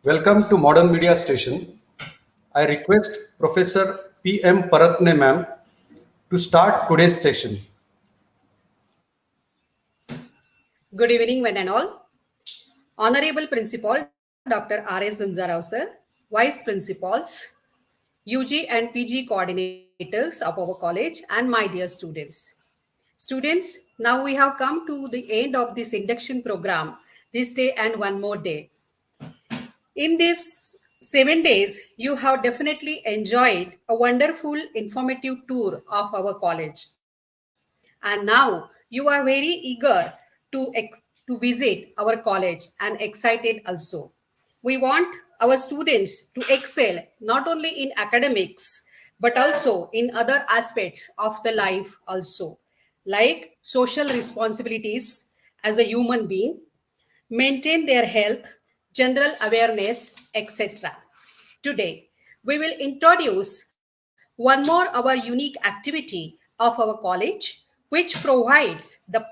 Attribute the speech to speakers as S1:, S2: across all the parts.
S1: Welcome to Modern Media Station. I request Professor P.M. Paratne ma'am to start today's session.
S2: Good evening, one and all. Honorable Principal Dr. R.S. Zunzarao sir, Vice Principals, UG and PG coordinators of our college, and my dear students. Students, now we have come to the end of this induction program, this day and one more day. In these 7 days, you have definitely enjoyed a wonderful, informative tour of our college. And now you are very eager to visit our college and excited also. We want our students to excel not only in academics but also in other aspects of the life also, like social responsibilities as a human being, maintain their health, general awareness, etc. Today, we will introduce one more our unique activity of our college, which provides the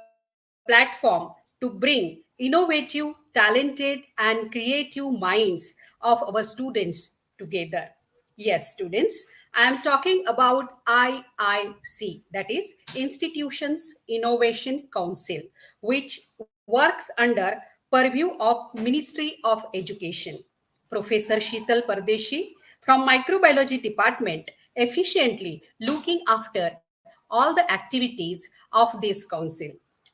S2: platform to bring innovative, talented, and creative minds of our students together. Yes, students, I am talking about IIC, that is Institutions Innovation Council, which works under purview of Ministry of Education. Professor Sheetal Pardeshi from Microbiology Department efficiently looking after all the activities of this council.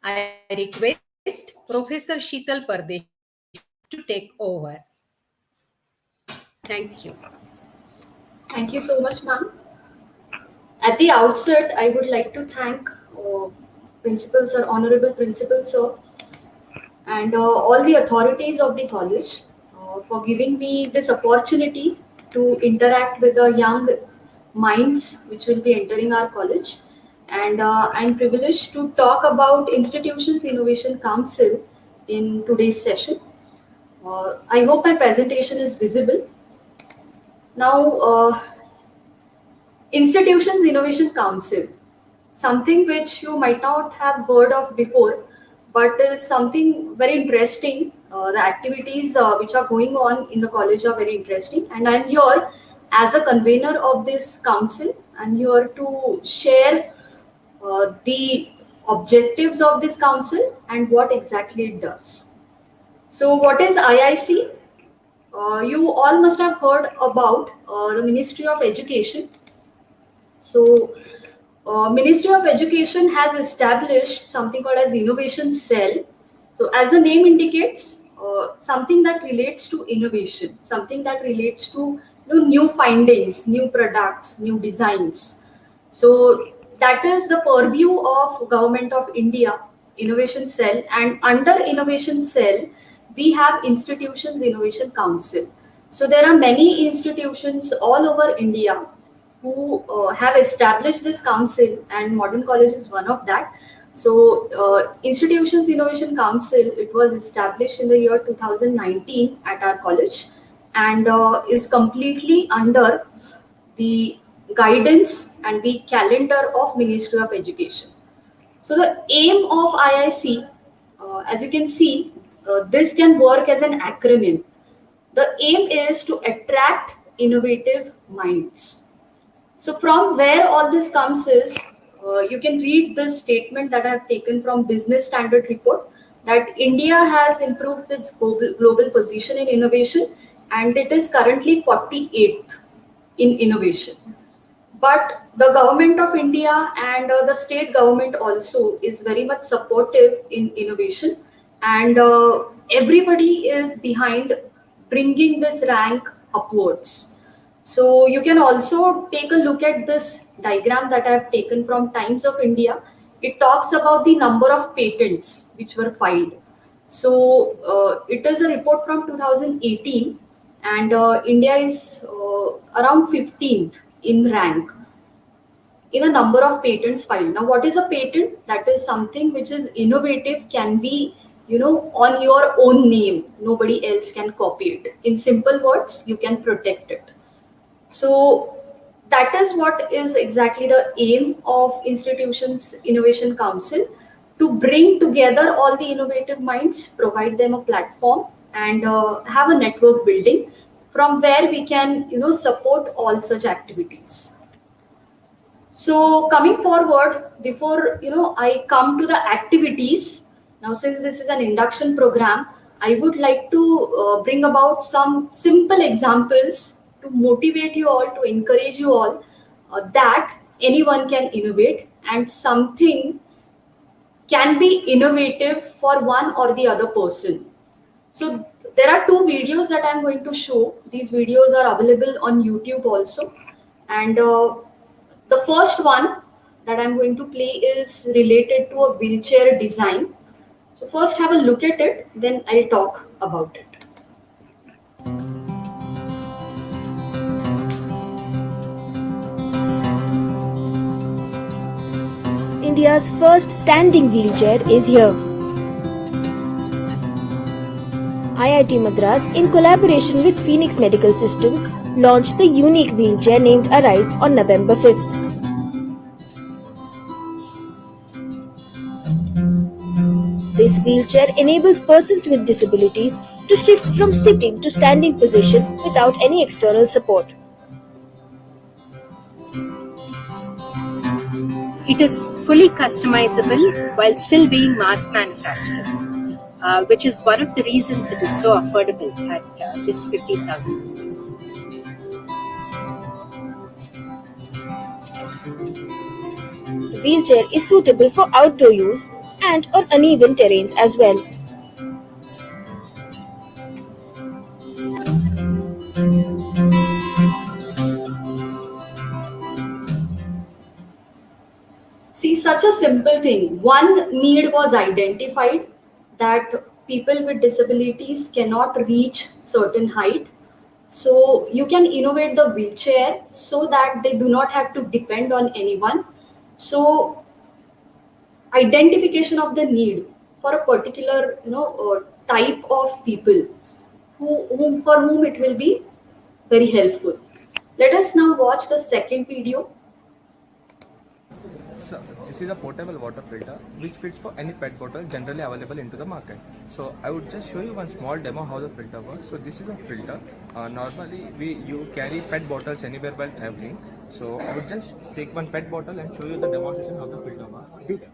S2: I request Professor Sheetal Pardeshi to take over. Thank you.
S3: Thank you so much, ma'am. At the outset, I would like to thank Principal Sir, Honorable Principal Sir, and all the authorities of the college for giving me this opportunity to interact with the young minds which will be entering our college. And I'm privileged to talk about Institutions Innovation Council in today's session. I hope my presentation is visible. Now, Institutions Innovation Council, something which you might not have heard of before, but is something very interesting. The activities which are going on in the college are very interesting, and I'm here as a convener of this council. I'm here to share the objectives of this council and what exactly it does. So, what is IIC? You all must have heard about the Ministry of Education. So, Ministry of Education has established something called as Innovation Cell. So, as the name indicates, something that relates to innovation, something that relates to new findings, new products, new designs. So, that is the purview of Government of India, Innovation Cell, and under Innovation Cell, we have Institutions Innovation Council. So, there are many institutions all over India who have established this council, and Modern College is one of that. So, Institutions Innovation Council, it was established in the year 2019 at our college, and is completely under the guidance and the calendar of Ministry of Education. So, the aim of IIC, as you can see, this can work as an acronym. The aim is to attract innovative minds. So from where all this comes is, you can read this statement that I have taken from Business Standard Report, that India has improved its global position in innovation, and it is currently 48th in innovation. But the government of India and the state government also is very much supportive in innovation, and everybody is behind bringing this rank upwards. So you can also take a look at this diagram that I have taken from Times of India. It talks about the number of patents which were filed. So it is a report from 2018, and India is around 15th in rank in a number of patents filed. Now, what is a patent? That is something which is innovative, can be, on your own name. Nobody else can copy it. In simple words, you can protect it. So that is what is exactly the aim of Institutions Innovation Council, to bring together all the innovative minds, provide them a platform, and have a network building from where we can support all such activities. So coming forward, before I come to the activities, now since this is an induction program, I would like to bring about some simple examples to motivate you all, to encourage you all that anyone can innovate and something can be innovative for one or the other person. So there are two videos that I'm going to show. These videos are available on YouTube also. And the first one that I'm going to play is related to a wheelchair design. So first have a look at it, then I'll talk about it.
S4: India's first standing wheelchair is here. IIT Madras, in collaboration with Phoenix Medical Systems, launched the unique wheelchair named Arise on November 5th. This wheelchair enables persons with disabilities to shift from sitting to standing position without any external support.
S5: It is fully customizable while still being mass manufactured, which is one of the reasons it is so affordable at just 15,000 rupees.
S4: The wheelchair is suitable for outdoor use and on uneven terrains as well.
S3: See, such a simple thing. One need was identified, that people with disabilities cannot reach certain height. So you can innovate the wheelchair so that they do not have to depend on anyone. So identification of the need for a particular type of people for whom it will be very helpful. Let us now watch the second video.
S6: So this is a portable water filter which fits for any PET bottle generally available into the market. So I would just show you one small demo how the filter works. So this is a filter. Normally you carry PET bottles anywhere while traveling. So I would just take one PET bottle and show you the demonstration how the filter works.
S7: Do that.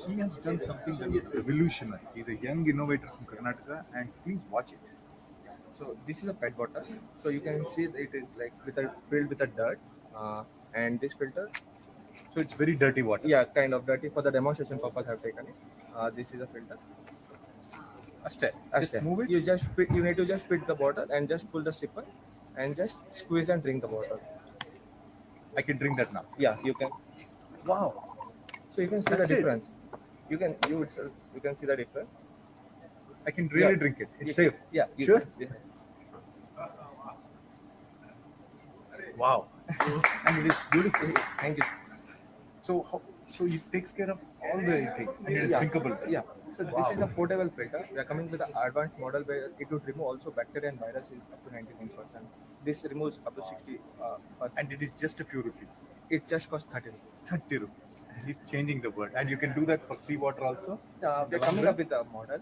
S7: He has done something that will revolutionize. He's a young innovator from Karnataka, and please watch it.
S6: So this is a PET bottle. So you can see that it is like filled with a dirt, and this filter.
S7: So it's very dirty water.
S6: Yeah, kind of dirty. For the demonstration purpose, I have taken it. This is a filter.
S7: A step.
S6: Just
S7: Just move it.
S6: You need to just fit the bottle and just pull the zipper and just squeeze and drink the bottle.
S7: I can drink that now.
S6: Yeah, you can.
S7: Wow.
S6: So you can see
S7: That's
S6: the
S7: it.
S6: difference. You can see the difference.
S7: I can really
S6: Yeah.
S7: drink it. It's
S6: You
S7: safe.
S6: can- Yeah. You
S7: Sure.
S6: can- yeah.
S7: Wow. And it is beautiful.
S6: Thank you.
S7: So it takes care of all the things, and it is
S6: Yeah.
S7: drinkable.
S6: Yeah. So this is a portable filter. We are coming with an advanced model where it would remove also bacteria and viruses up to 99%. This removes up to 60%.
S7: And it is just a few rupees.
S6: It just costs 30 rupees.
S7: 30 rupees. He's changing the world. And you can do that for seawater also.
S6: We are coming up with a model.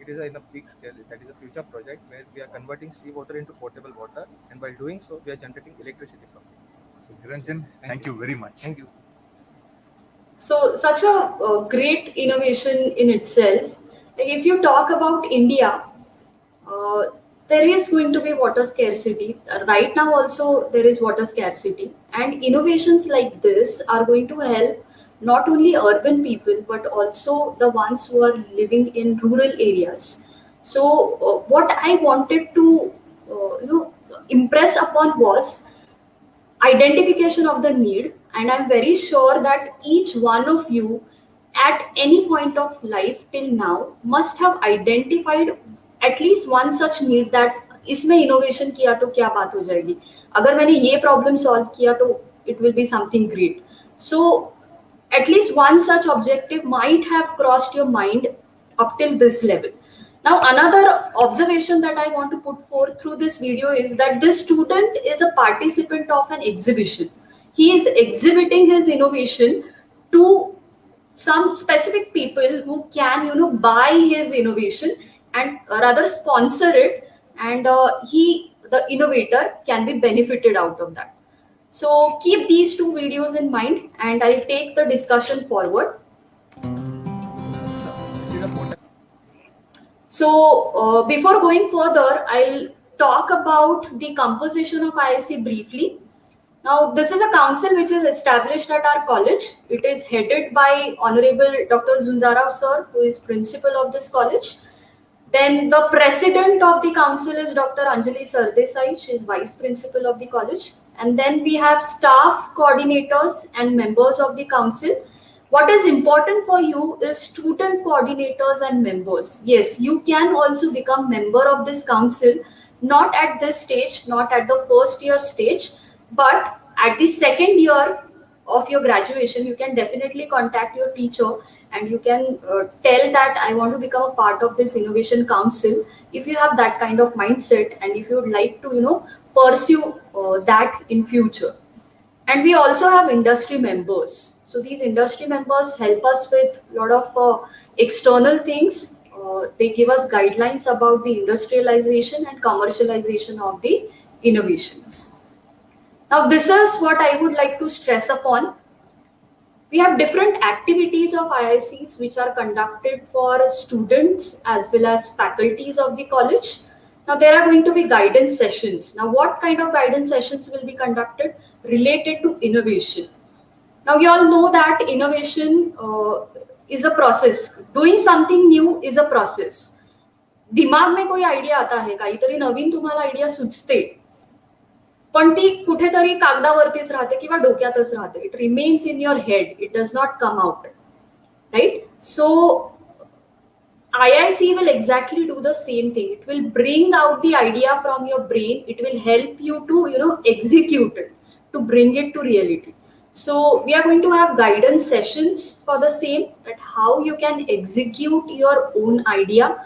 S6: It is in a big scale. That is a future project where we are converting seawater into potable water, and while doing so, we are generating electricity from it.
S7: So Niranjan, thank you very much.
S6: Thank you.
S3: So such a great innovation in itself. Like if you talk about India, there is going to be water scarcity. Right now also there is water scarcity, and innovations like this are going to help not only urban people but also the ones who are living in rural areas. So what I wanted to impress upon was identification of the need, and I'm very sure that each one of you at any point of life till now must have identified at least one such need, that इसमें innovation किया तो क्या बात हो जाएगी, अगर मैंने ये प्रॉब्लम सॉल्व किया तो it will be something great. So at least one such objective might have crossed your mind up till this level. Now, another observation that I want to put forth through this video is that this student is a participant of an exhibition. He is exhibiting his innovation to some specific people who can, buy his innovation and rather sponsor it, and the innovator can be benefited out of that. So keep these two videos in mind, and I'll take the discussion forward.
S6: So this is a portable.
S3: So before going further, I'll talk about the composition of IIC briefly. Now, this is a council which is established at our college. It is headed by Honorable Dr. Zunzarao sir, who is principal of this college. Then the president of the council is Dr. Anjali Sardesai. She is vice principal of the college. And then we have staff coordinators and members of the council. What is important for you is student coordinators and members. Yes, you can also become member of this council, not at this stage, not at the first year stage, but at the second year of your graduation, you can definitely contact your teacher, and you can tell that I want to become a part of this innovation council. If you have that kind of mindset, and if you would like to pursue that in future. And we also have industry members. So these industry members help us with a lot of external things. They give us guidelines about the industrialization and commercialization of the innovations. Now, this is what I would like to stress upon. We have different activities of IICs which are conducted for students as well as faculties of the college. Now, there are going to be guidance sessions. Now, what kind of guidance sessions will be conducted? Related to innovation. Now, you all know that innovation is a process. Doing something new is a process. दिमाग में कोई idea आता है, काहीतरी नवीन तुम्हाला idea सुचते, पण ती कुठेतरी कागदावरतीच राहते किंवा डोक्यातच राहते. It remains in your head, it does not come out, right? So IIC will exactly do the same thing. It will bring out the idea from your brain. It will help you to execute it, to bring it to reality. So we are going to have guidance sessions for the same, that how you can execute your own idea.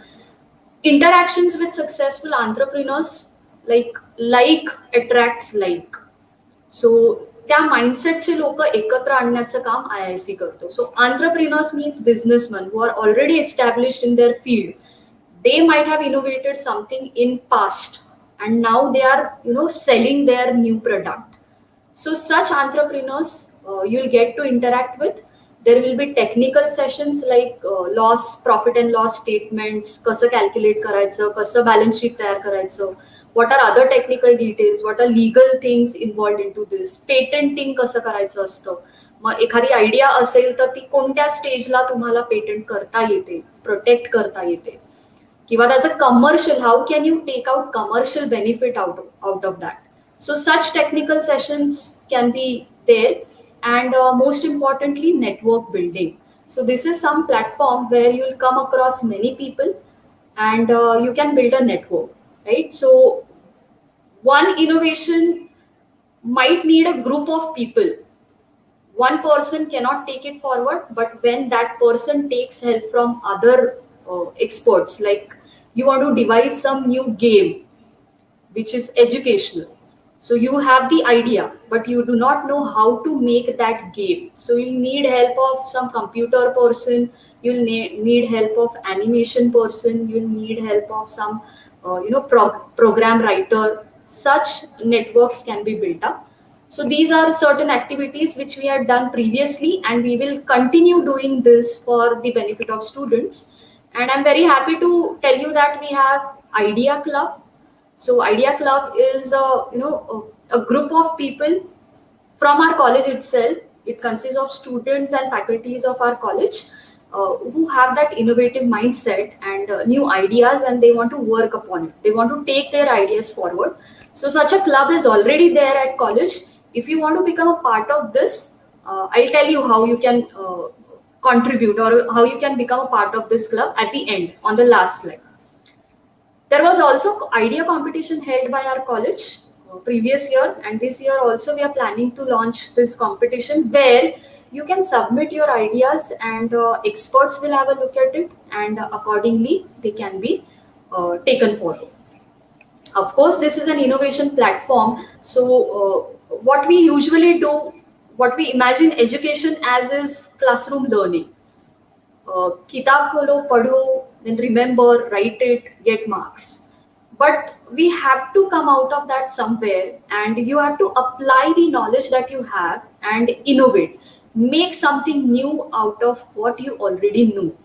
S3: Interactions with successful entrepreneurs, like attracts like. सो त्या माइंडसेटचे लोक एकत्र आणण्याचं काम IIC करतो. सो entrepreneurs means businessmen who are already established in their field. They might have innovated something in past, and now they are selling their new product. So such entrepreneurs you'll get to interact with. There will be technical sessions like profit and loss statements, कसं calculate करायचं, कसं balance sheet तयार करायचं, what are other technical details, what are legal things involved into this, patenting कसं करायचं असतं, मग एखादी idea असेल तर ती कोणत्या स्टेजला तुम्हाला पेटंट करता येते, प्रोटेक्ट करता येते, किंवा त्याचं commercial, how can you take out commercial benefit out of that. So such technical sessions can be there. And most importantly, network building. So this is some platform where you'll come across many people, and you can build a network, right? So one innovation might need a group of people. One person cannot take it forward, but when that person takes help from other experts, like you want to devise some new game which is educational. So you have the idea, but you do not know how to make that game. So you need help of some computer person, you'll need help of animation person, you'll need help of some program writer. Such networks can be built up. So these are certain activities which we had done previously, and we will continue doing this for the benefit of students. And I'm very happy to tell you that we have Idea Club. So Idea Club is a group of people from our college itself. It consists of students and faculties of our college who have that innovative mindset and new ideas, and they want to work upon it. They want to take their ideas forward. So such a club is already there at college. If you want to become a part of this, I'll tell you how you can contribute, or how you can become a part of this club at the end, on the last slide. There was also idea competition held by our college previous year, and this year also we are planning to launch this competition, where you can submit your ideas, and experts will have a look at it, and accordingly they can be taken forward. Of course, this is an innovation platform. So what we usually do, what we imagine education as, is classroom learning. किताब खोलो, पढ़ो, then remember, write it, get marks. But we have to come out of that somewhere, and you have to apply the knowledge that you have and innovate. Make something new out of what you already know.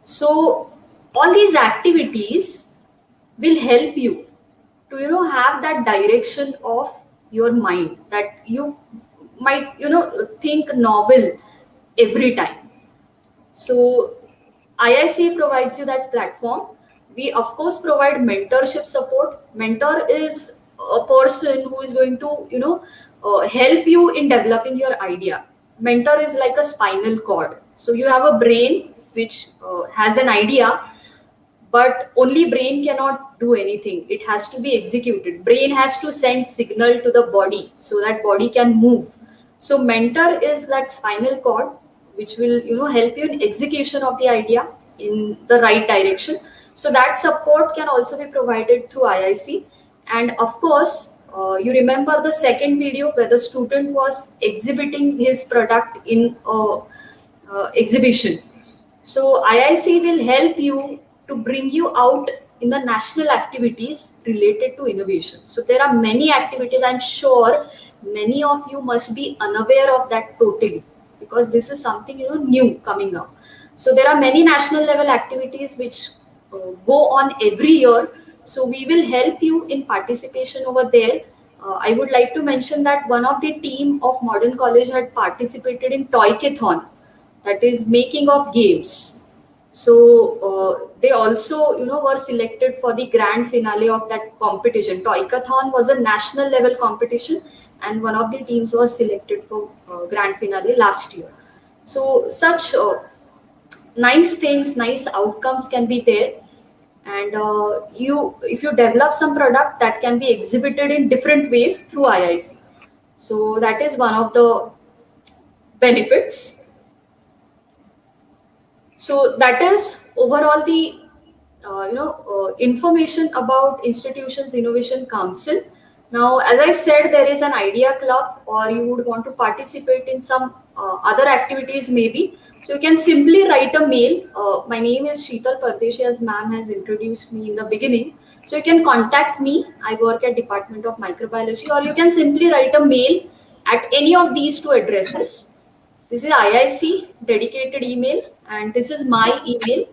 S3: So, all these activities will help you to have that direction of your mind, that you might think novel every time. So IIC provides you that platform. We of course provide mentorship support. Mentor is a person who is going to help you in developing your idea. Mentor is like a spinal cord. So you have a brain which has an idea, but only brain cannot do anything. It has to be executed. Brain has to send signal to the body so that body can move. So mentor is that spinal cord which will help you in execution of the idea in the right direction. So that support can also be provided through IIC. And of course, you remember the second video where the student was exhibiting his product in a exhibition. So IIC will help you to bring you out in the national activities related to innovation. So there are many activities. I'm sure many of you must be unaware of that totally, because this is something new coming up. So there are many national level activities which go on every year. So we will help you in participation over there. I would like to mention that one of the team of Modern College had participated in Toykathon, that is making of games. So they also were selected for the grand finale of that competition. Toykathon was a national level competition, and one of the teams was selected for grand finale last year. So such nice things, nice outcomes can be there. And you if you develop some product, that can be exhibited in different ways through IIC. So that is one of the benefits. So that is overall the information about institutions innovation council. Now, as I said, there is an idea club, or you would want to participate in some other activities maybe. So you can simply write a mail. My name is Sheetal Pardeshi, as ma'am has introduced me in the beginning. So you can contact me. I work at Department of Microbiology, or you can simply write a mail at any of these two addresses. This is IIC dedicated email, and this is my email.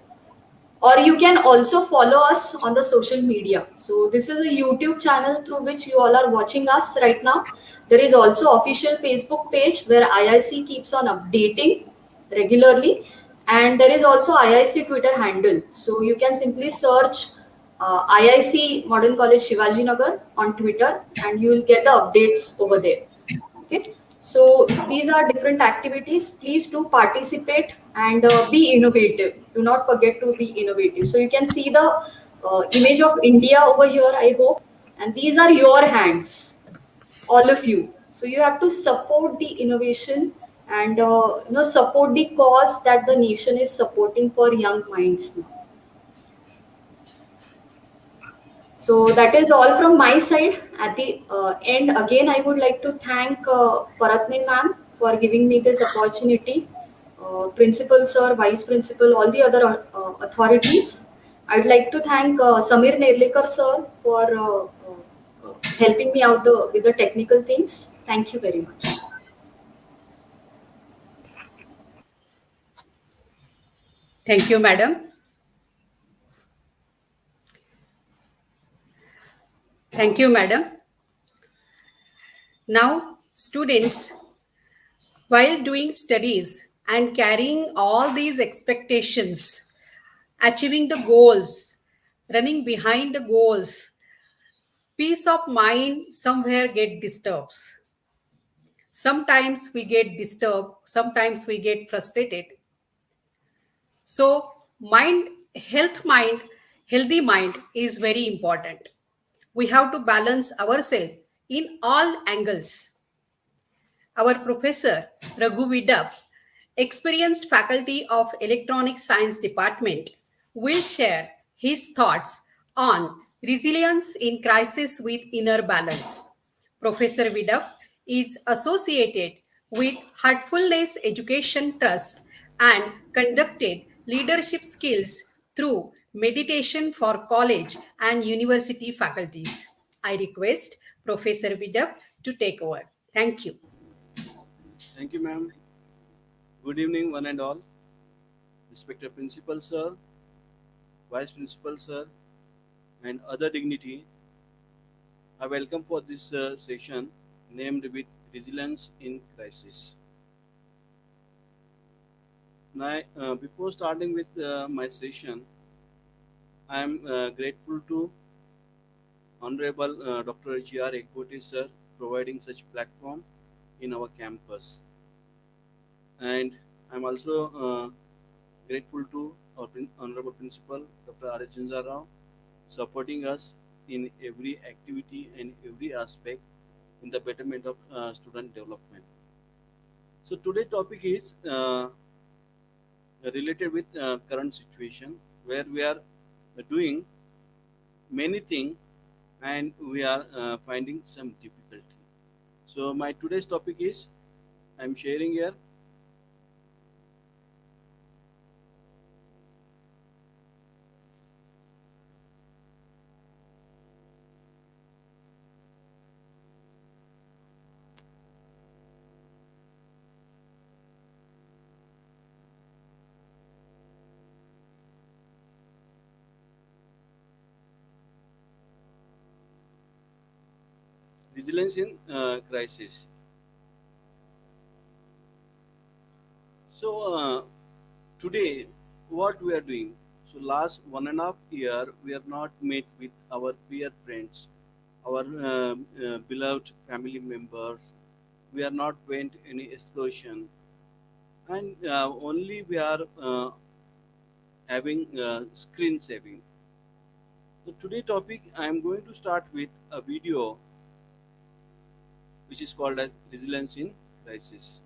S3: Or you can also follow us on the social media. So this is a YouTube channel through which you all are watching us right now. There is also official Facebook page where IIC keeps on updating regularly, and there is also IIC Twitter handle. So you can simply search IIC Modern College Shivaji Nagar on Twitter, and you will get the updates over there. Okay, so these are different activities. Please do participate and be innovative. Do not forget to be innovative. So you can see the image of India over here, I hope, and these are your hands, all of you. So you have to support the innovation and support the cause that the nation is supporting for young minds now. So that is all from my side. At the end, again, I would like to thank Paratne ma'am for giving me this opportunity, principal sir, vice principal, all the other authorities. I'd like to thank Samir Nerlikar sir for helping me out with the technical things. Thank you very much.
S2: Thank you, madam. Thank you, madam. Now, students, while doing studies and carrying all these expectations, achieving the goals, running behind the goals, peace of mind somewhere get disturbs. Sometimes we get disturbed, sometimes we get frustrated. So, mind, healthy mind is very important. We have to balance ourselves in all angles. Our professor Raghu Vidap, experienced faculty of Electronic Science Department, will share his thoughts on resilience in crisis with inner balance. Professor Vidap is associated with Heartfulness Education Trust and conducted leadership skills through meditation for college and university faculties. I request Professor Vidya to take over. Thank you.
S8: Thank you, ma'am. Good evening, one and all. Respected Principal, sir, Vice Principal, sir, and other dignity, I welcome for this session named with Resilience in Crisis. Now, before starting with my session, I am grateful to Honorable Dr. G.R. Ekboti, sir, providing such platform in our campus. And I'm also grateful to our Honorable Principal, Dr. R. Junza Rao, supporting us in every activity and every aspect in the betterment of student development. So today topic is related with current situation where we are doing many things and we are finding some difficulty. So my today's topic is I'm sharing here. Resilience in crisis. So today, what we are doing? So last 1.5 year, we are not met with our peer friends, our beloved family members. We are not went any excursion, and only we are having screen saving. So today topic, I am going to start with a video which is called as resilience in crisis.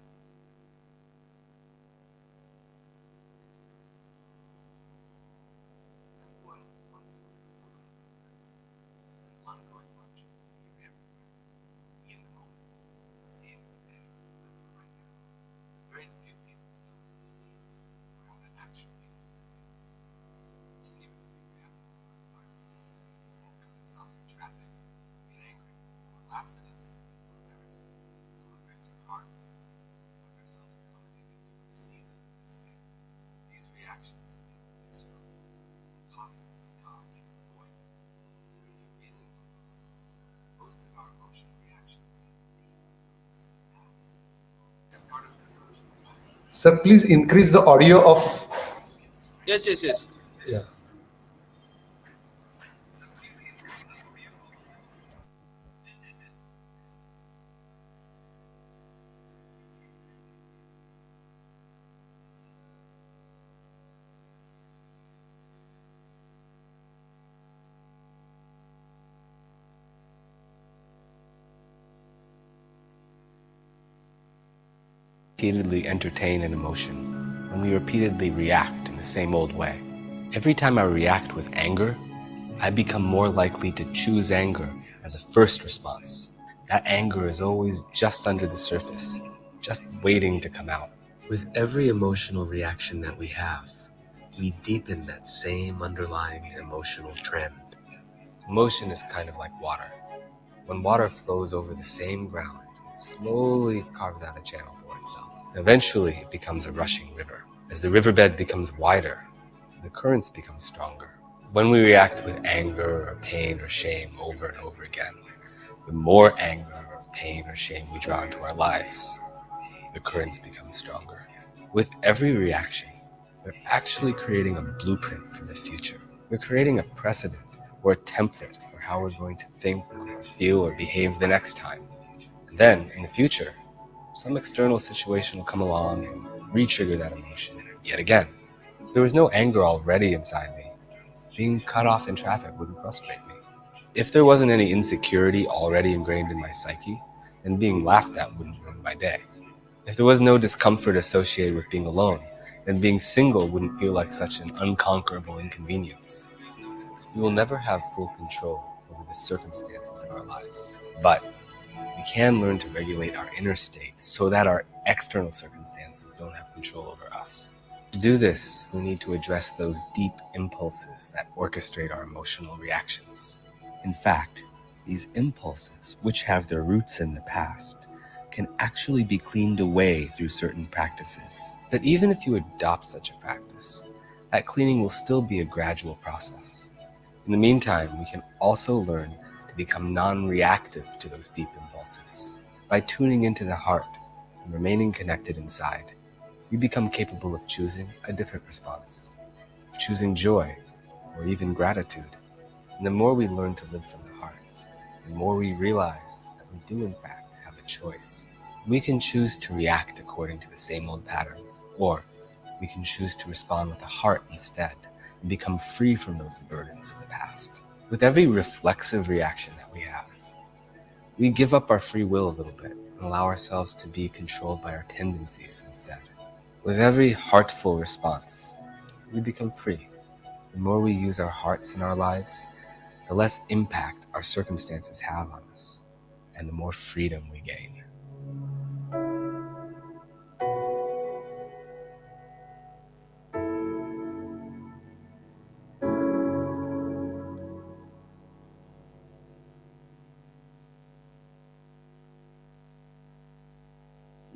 S1: Sir, please increase the audio of.
S8: Yes.
S1: Yeah.
S9: Repeatedly entertain an emotion, when we repeatedly react in the same old way. Every time I react with anger, I become more likely to choose anger as a first response. That anger is always just under the surface, just waiting to come out. With every emotional reaction that we have, we deepen that same underlying emotional trend. Emotion is kind of like water. When water flows over the same ground, it slowly carves out a channel for itself. Eventually, it becomes a rushing river. As the riverbed becomes wider, the currents become stronger. When we react with anger or pain or shame over and over again, the more anger or pain or shame we draw into our lives, the currents become stronger. With every reaction, we're actually creating a blueprint for the future. We're creating a precedent or a template for how we're going to think or feel or behave the next time. And then, in the future, some external situation will come along and re-trigger that emotion yet again. If there was no anger already inside me, being cut off in traffic wouldn't frustrate me. If there wasn't any insecurity already ingrained in my psyche, then being laughed at wouldn't ruin my day. If there was no discomfort associated with being alone, then being single wouldn't feel like such an unconquerable inconvenience. We will never have full control over the circumstances of our lives, but we can learn to regulate our inner states so that our external circumstances don't have control over us. To do this, we need to address those deep impulses that orchestrate our emotional reactions. In fact, these impulses, which have their roots in the past, can actually be cleaned away through certain practices. But even if you adopt such a practice, that cleaning will still be a gradual process. In the meantime, we can also learn to become non-reactive to those deep impulses. By tuning into the heart and remaining connected inside, we become capable of choosing a different response, of choosing joy or even gratitude. And the more we learn to live from the heart, the more we realize that we do in fact have a choice. We can choose to react according to the same old patterns, or we can choose to respond with the heart instead and become free from those burdens of the past. With every reflexive reaction that we have, we give up our free will a little bit and allow ourselves to be controlled by our tendencies instead. With every heartful response, we become free. The more we use our hearts in our lives, the less impact our circumstances have on us, and the more freedom we gain.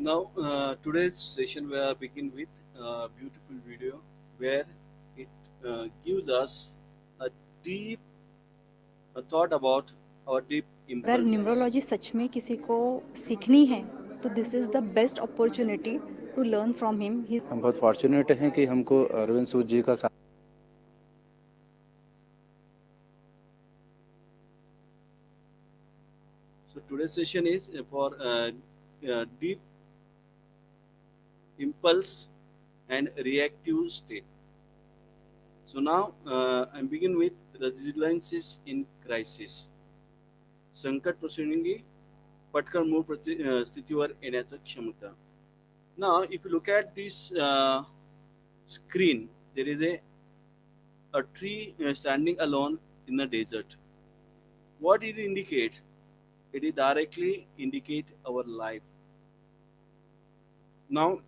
S8: Now, today's session we are begin with a beautiful video where it gives us a deep thought about our deep
S10: अगर
S8: impulses.
S10: Numerology सच में किसी को सीखनी है तो this is the best opportunity to learn from him.
S11: हम बहुत फॉर्चुनेट हैं कि हमको अरविंद सूद जी का
S8: So today's session is for deep impulse and reactive state. So now I begin with resiliences in crisis. संकट प्रसंगी पटकन मूळ स्थितीवर येण्याचं क्षमता. Now, if you look at this screen, there is a tree standing alone in the desert. What it indicates? It directly indicate our life. Now,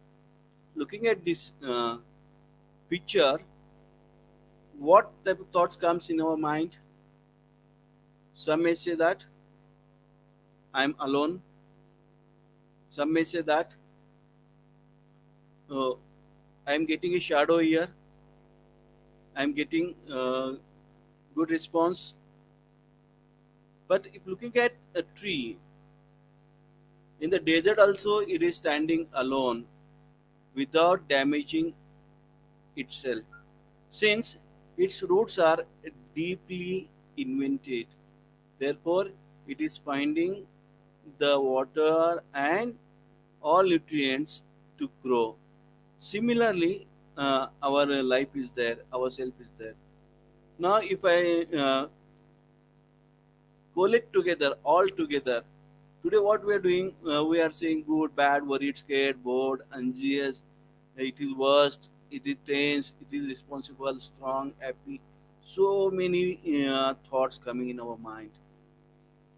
S8: looking at this picture, what type of thoughts comes in our mind? Some may say that I am alone. Some may say that I am getting a shadow here. I am getting good response. But if looking at a tree, in the desert also it is standing alone without damaging itself, since its roots are deeply invented. Therefore, it is finding the water and all nutrients to grow. Similarly, our life is there, our self is there. Now, if I collect together, all together, today what we are doing, we are saying good, bad, worried, scared, bored, anxious, it is worst, it is tense, it is responsible, strong, happy. So many thoughts coming in our mind.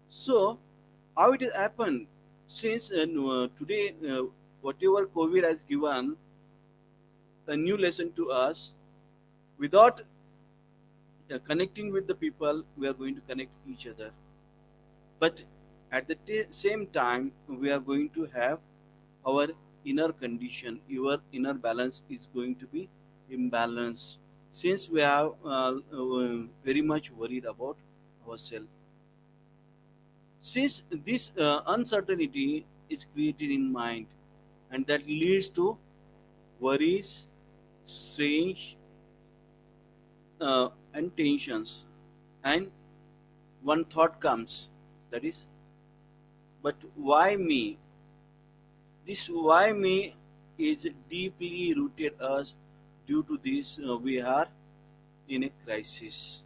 S8: So, how it has happened? Since today, whatever COVID has given a new lesson to us, without connecting with the people, we are going to connect each other. But at the same time, we are going to have our inner condition, your inner balance is going to be imbalanced, since we are very much worried about ourselves. Since this uncertainty is created in mind, and that leads to worries, strange, and tensions, and one thought comes, that is, but why me? This why me is deeply rooted us. Due to this, we are in a crisis.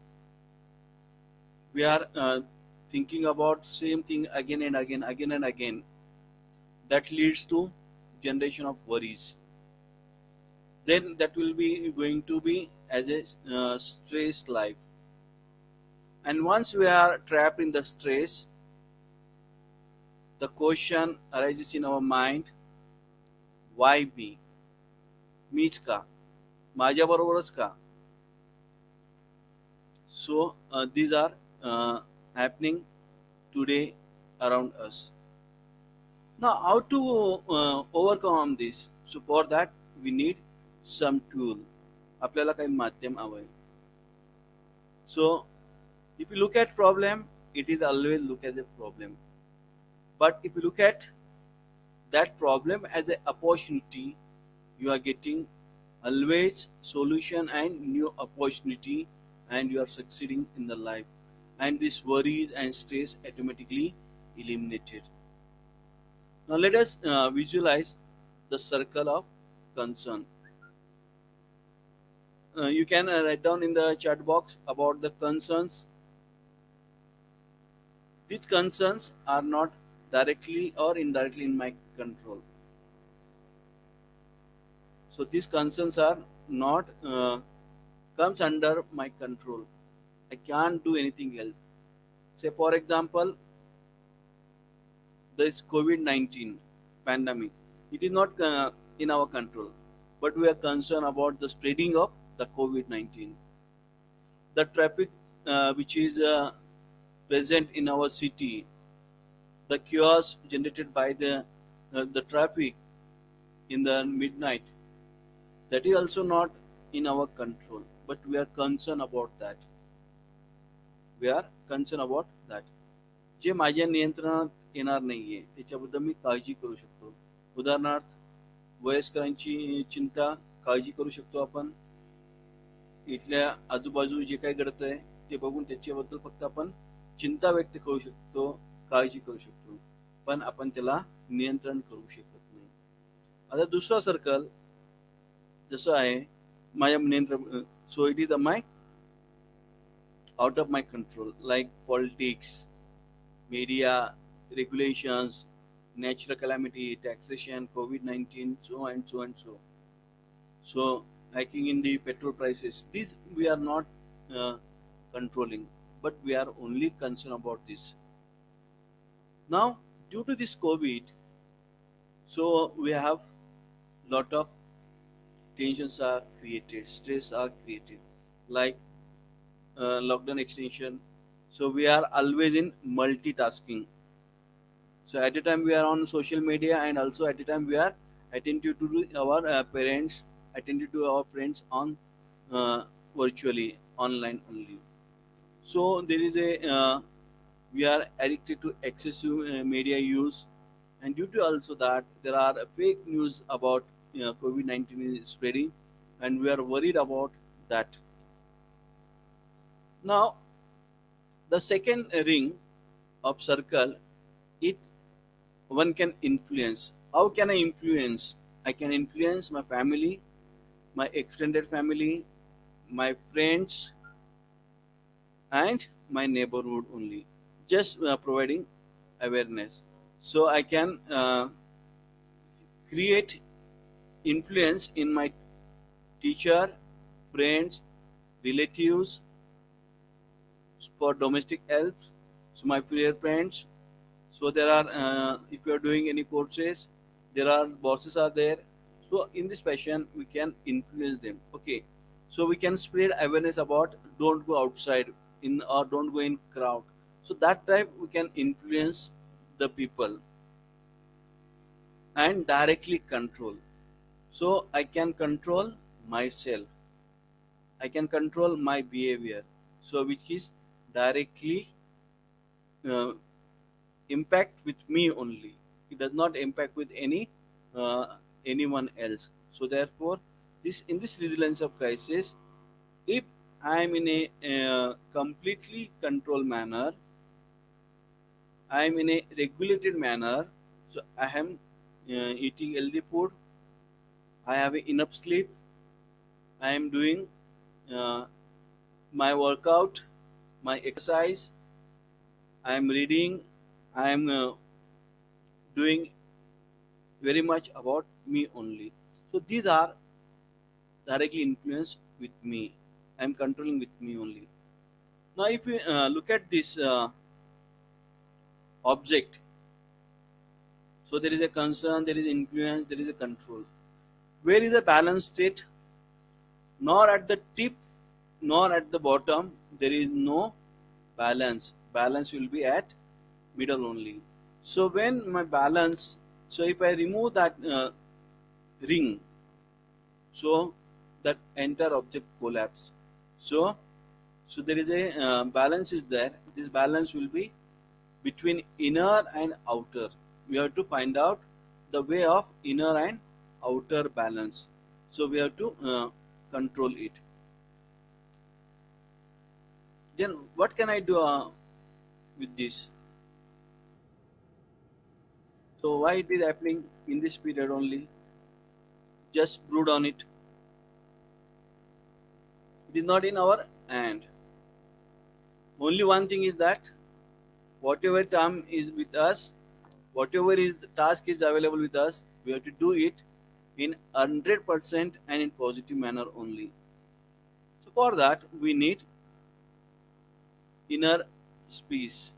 S8: We are thinking about same thing again and again, again and again. That leads to generation of worries. Then that will be going to be as a stress life. And once we are trapped in the stress, the question arises in our mind, why me? Means ka. माझ्याबरोबरच का? So these are happening today around us. Now, how to overcome this? So for that we need some tool. आपल्याला काही माध्यम हवंय. So if you look at problem, it is always look as a problem. But if you look at that problem as an opportunity, you are getting always solution and new opportunity, and you are succeeding in the life, and this worries and stress automatically eliminated. Now let us visualize the circle of concern. You can write down in the chat box about the concerns. These concerns are not directly or indirectly in my control. So these concerns are not comes under my control. I can't do anything else. Say for example, this COVID-19 pandemic. It is not in our control, but we are concerned about the spreading of the COVID-19. The traffic which is present in our city, the chaos generated by the traffic in the midnight, that is also not in our control, but we are concerned about that. We are concerned about that. जे माझ्या नियंत्रणात येणार नाहीये त्याच्याबद्दल मी काळजी करू शकतो. उदाहरणार्थ वयस्करांची चिंता काळजी करू शकतो आपण. इथल्या आजूबाजू जे काही घडतंय ते बघून त्याच्याबद्दल फक्त आपण चिंता व्यक्त करू शकतो, काळजी करू शकतो, पण आपण त्याला नियंत्रण करू शकत नाही. आता दुसरा सर्कल जसं आहे माझ्या नियंत्रण, so it is my out of my control, like politics, media, regulations, natural calamity, taxation, COVID-19, so and so and so. So hiking in the petrol prices, these we are not controlling, but we are only concerned about this. Now due to this COVID, so we have lot of tensions are created, stress are created, like lockdown extension. So we are always in multitasking. So at a time we are on social media, and also at a time we are attentive to our parents, attentive to our friends on virtually online only. So there is a we are addicted to excessive media use, and due to also that there are fake news about COVID-19 is spreading, and we are worried about that. Now the second ring of circle, it one can influence. How can I influence? I can influence my family, my extended family, my friends, and my neighborhood only. Just providing awareness. So I can create influence in my teacher, friends, relatives, for domestic help. So my peer friends. So there are if you are doing any courses, there are bosses are there. So in this fashion we can influence them. Okay, so we can spread awareness about don't go outside in, or don't go in crowd. So that type we can influence the people and directly control. So I can control myself, I can control my behavior, so which is directly uh, impact with me only. It does not impact with anyone else. So therefore, this in this resilience of crisis, if I am in a completely controlled manner, I am in a regulated manner. So I am eating healthy food, I have enough sleep, I am doing uh, my workout, my exercise, I am reading, I am doing very much about me only. So these are directly influenced with me. I am controlling with me only. Now, if we look at this object, so there is a concern, there is influence, there is a control. Where is the balance state? nor at the tip nor at the bottom. There is no balance will be at middle only. So when my balance, so if I remove that ring, so that entire object collapse. So there is a balance is there. This balance will be between inner and outer. We have to find out the way of inner and outer balance. So we have to control it. Then what can I do with this? So why it is happening in this period only? Just brood on it. It is not in our hand. Only one thing is that whatever term is with us, whatever is the task is available with us, we have to do it in 100% and in positive manner only. So for that we need inner space.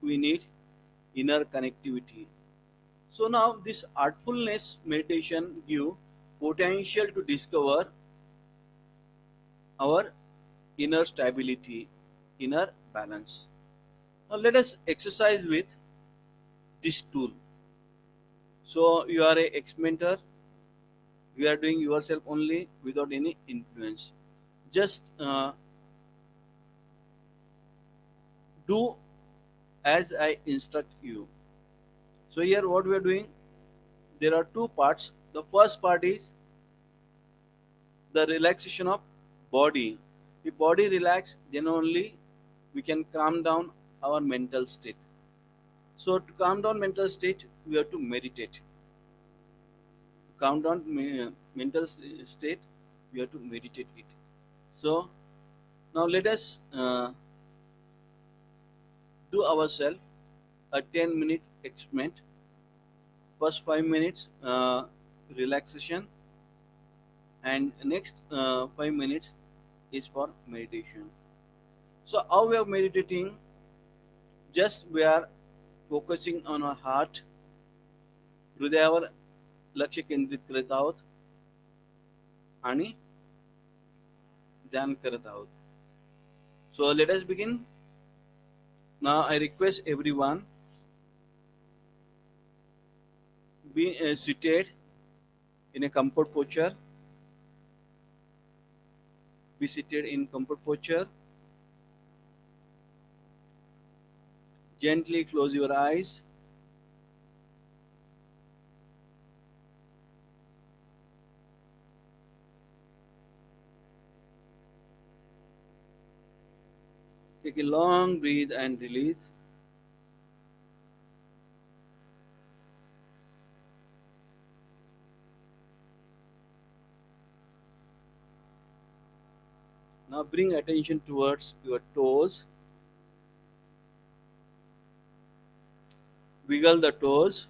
S8: We need inner connectivity. So now this artfulness meditation give potential to discover our inner stability, inner balance. Now let us exercise with this tool. So you are a experimenter, you are doing yourself only without any influence. Just do as I instruct you. So here what we are doing, there are two parts. The first part is the relaxation of body. If body relax, then only we can calm down our mental state. So to calm down mental state, we have to meditate. To calm down mental state, we have to meditate it. So now let us do ourselves a 10-minute experiment. First 5 minutes relaxation, and next 5 minutes is for meditation. So how we are meditating? Just we are focusing on our heart, हृदयावर लक्ष केंद्रित करत आहोत आणि ध्यान करत आहोत. So let us begin. Now I request everyone be seated in a comfort posture. Be seated in comfort posture. Gently close your eyes. Take a long breath and release. Now bring attention towards your toes. Wiggle the toes.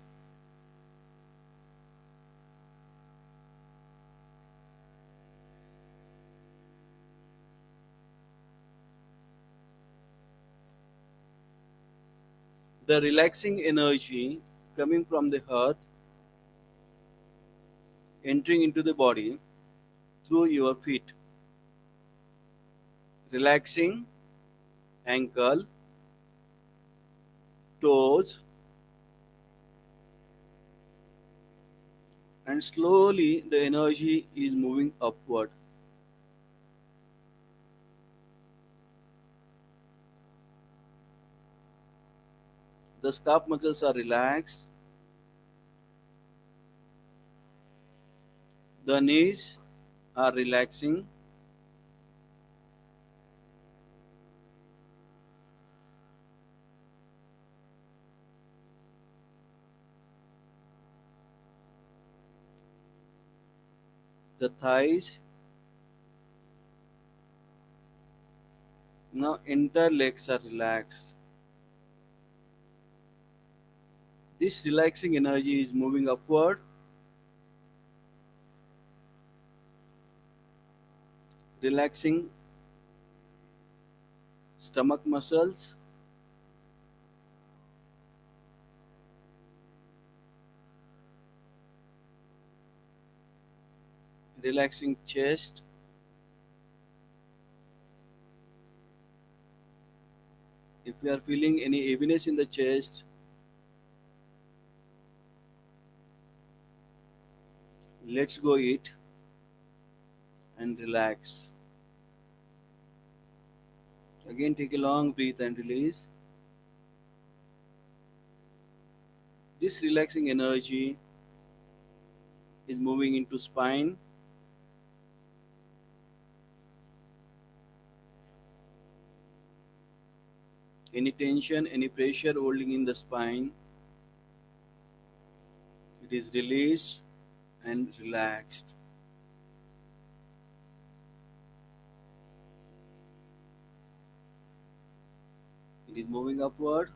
S8: The relaxing energy coming from the heart entering into the body through your feet. Relaxing ankle, toes, and slowly the energy is moving upward. The scalp muscles are relaxed. The knees are relaxing. The thighs. Now entire legs are relaxed. This relaxing energy is moving upward, relaxing stomach muscles, relaxing chest, If you are feeling any heaviness in the chest, let's go it and relax. Again, take a long breath and release. This relaxing energy is moving into spine. Any tension, any pressure holding in the spine, it is released and relaxed. It is moving upward.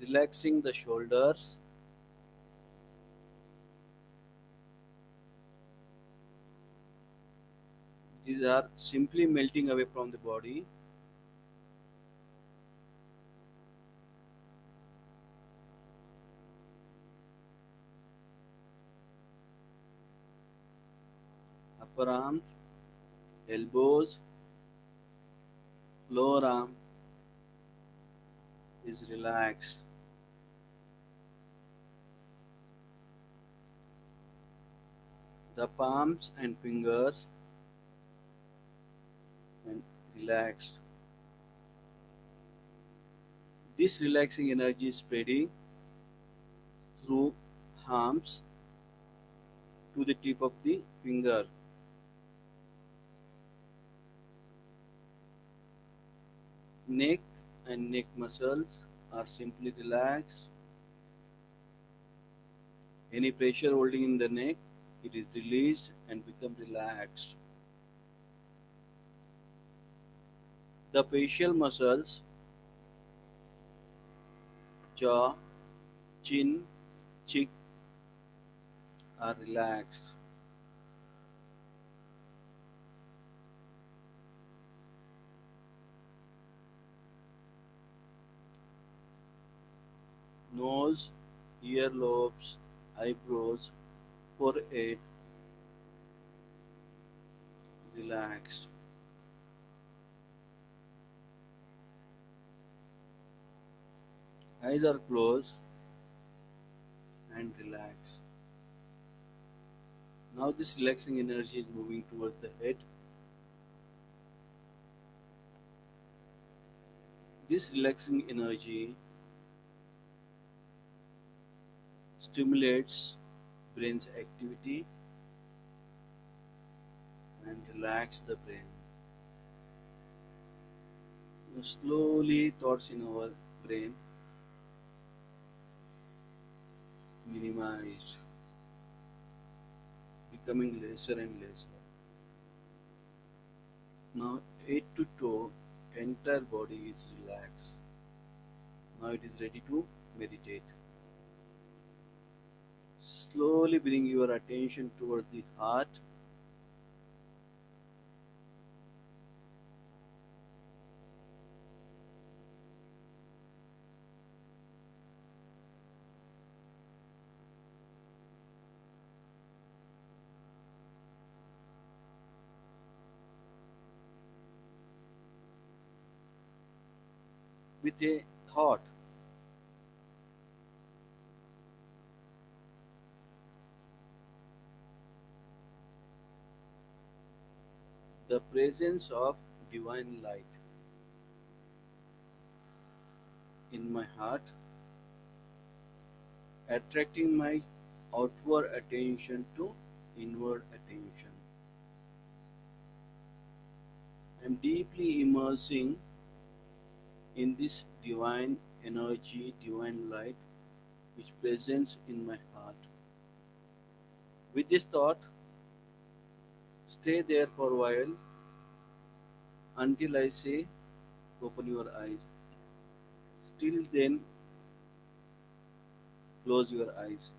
S8: Relaxing the shoulders. These are simply melting away from the body. Upper arms, elbows, lower arm is relaxed. The palms and fingers and relaxed. This relaxing energy is spreading through arms to the tip of the finger. Neck and neck muscles are simply relaxed. Any pressure holding in the neck, it is released and become relaxed. The facial muscles, jaw, chin, cheek are relaxed. Nose, earlobes, eyebrows, forehead relaxed. Eyes are closed and relaxed. Now this relaxing energy is moving towards the head. This relaxing energy stimulates brain's activity and relax the brain. Slowly thoughts in our brain minimized, becoming lesser and lesser. Now head to toe, entire body is relaxed. Now it is ready to meditate. Slowly bring your attention towards the heart. With a thought, the presence of divine light in my heart, attracting my outward attention to inward attention. I am deeply immersing in this divine energy, divine light which presents in my heart. With this thought, stay there for a while until I say open your eyes. Still then close your eyes.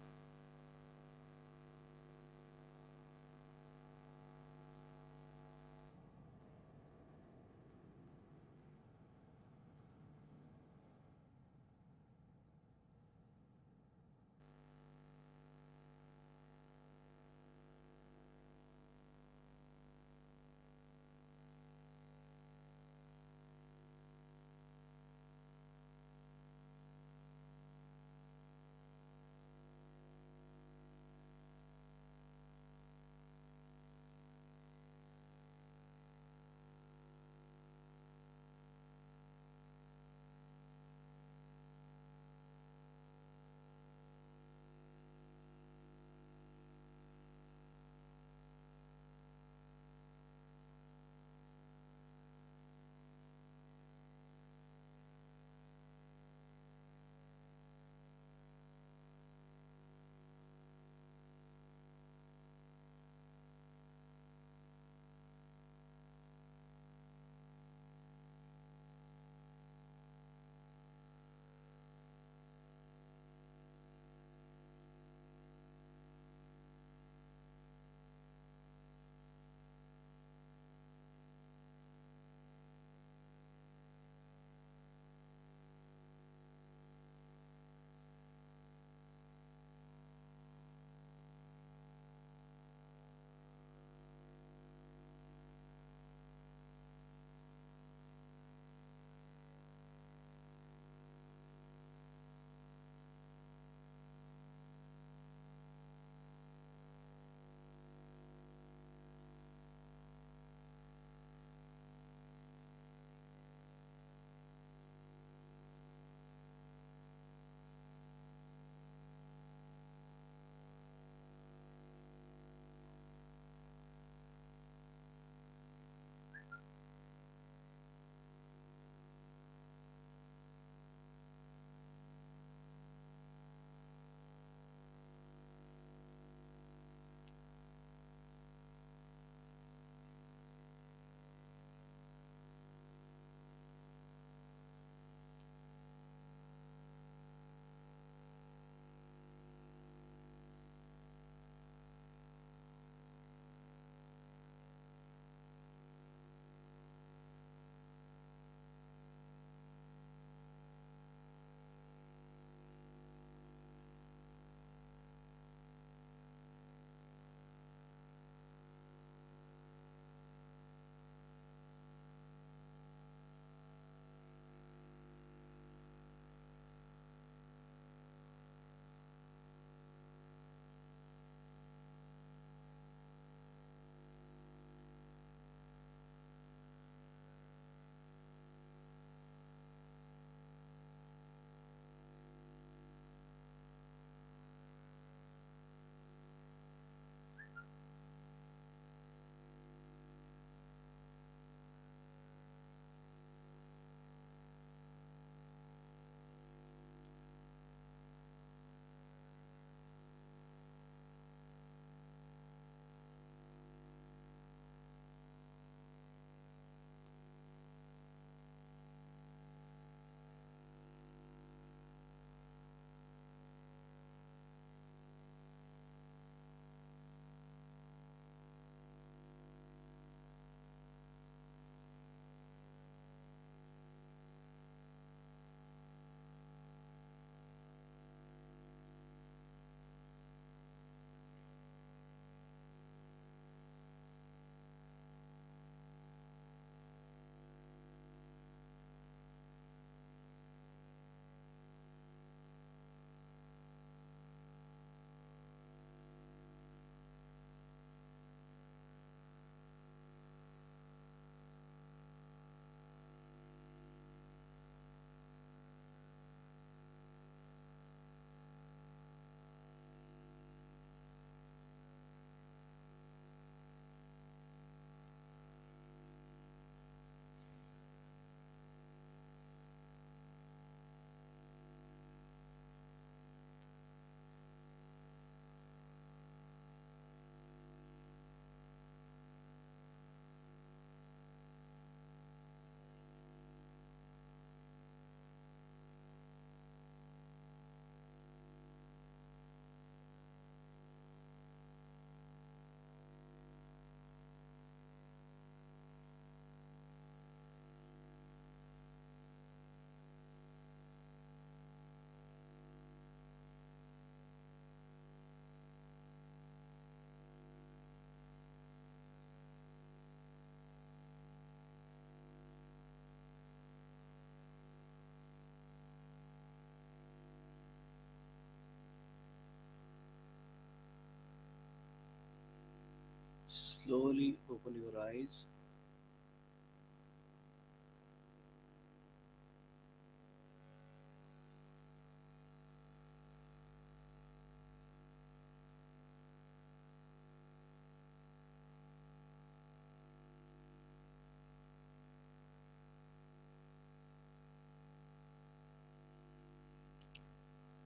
S8: slowly open your eyes.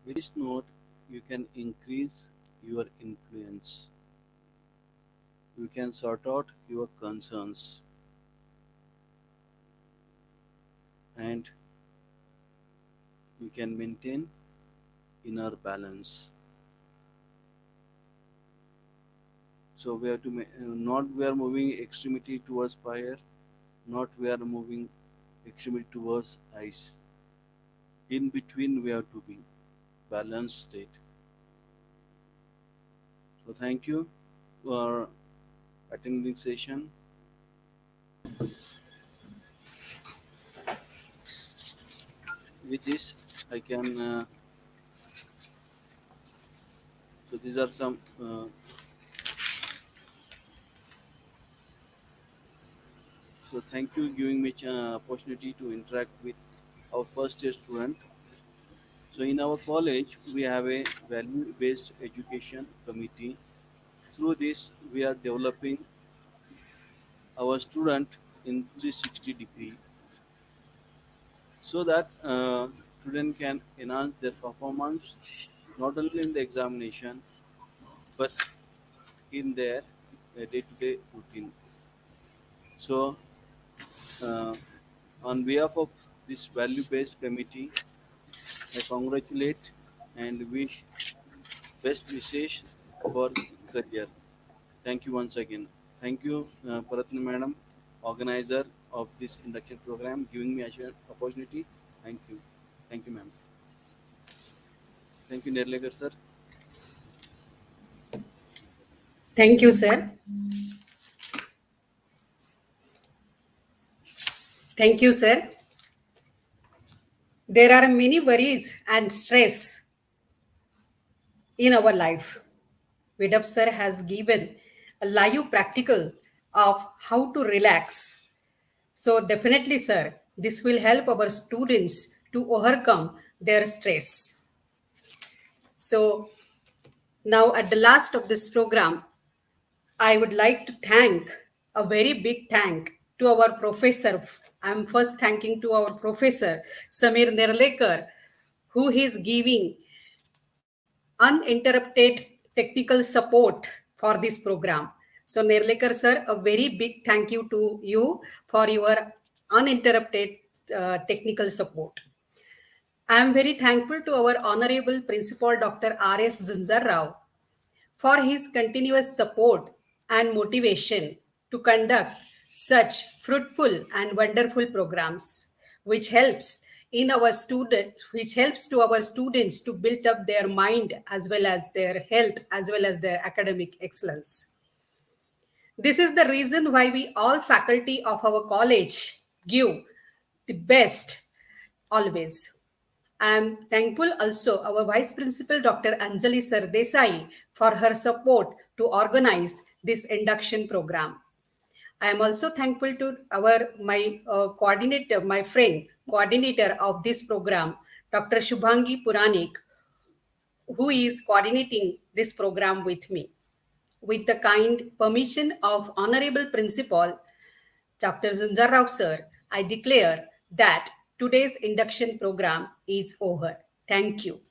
S8: With this note, you can increase your influence. You can sort out your concerns and you can maintain inner balance. So we have to not we are moving extremity towards fire, not we are moving extremity towards ice. In between we have to be balanced state. So thank you for attending session. With this, I can. So these are some. So thank you giving me opportunity to interact with our first year student. So in our college, we have a value-based education committee. Through this, we are developing our student in 360 degree so that student can enhance their performance not only in the examination but in their day-to-day routine. So uh, on behalf of this value-based committee, I congratulate and wish best wishes for career. Thank you once again. Thank you, Paratna Madam, organizer of this induction program, giving me an opportunity. Thank you. Thank you, ma'am. Thank you, Nerlekar sir.
S2: Thank you, sir. Thank you, sir. There are many worries and stress in our life. Vedab sir has given a live practical of how to relax. So definitely, sir, this will help our students to overcome their stress. So now at the last of this program, I would like to thank a very big thank to our professor. I'm first thanking to our professor Samir Nerlekar, who is giving uninterrupted technical support for this program. So Nerlekar sir, a very big thank you to you for your uninterrupted technical support. I am very thankful to our Honorable Principal Dr. R.S. Zunzar Rao for his continuous support and motivation to conduct such fruitful and wonderful programs which helps in our student which helps to our students to build up their mind as well as their health as well as their academic excellence. This is the reason why we all faculty of our college give the best always. I am thankful also our Vice Principal Dr. Anjali Sardesai for her support to organize this induction program. I am also thankful to my coordinator, my friend, coordinator of this program, Dr. Shubhangi Puranik, who is coordinating this program with me. With the kind permission of Honorable Principal Dr. Zunjar Rao sir, I declare that today's induction program is over. Thank you.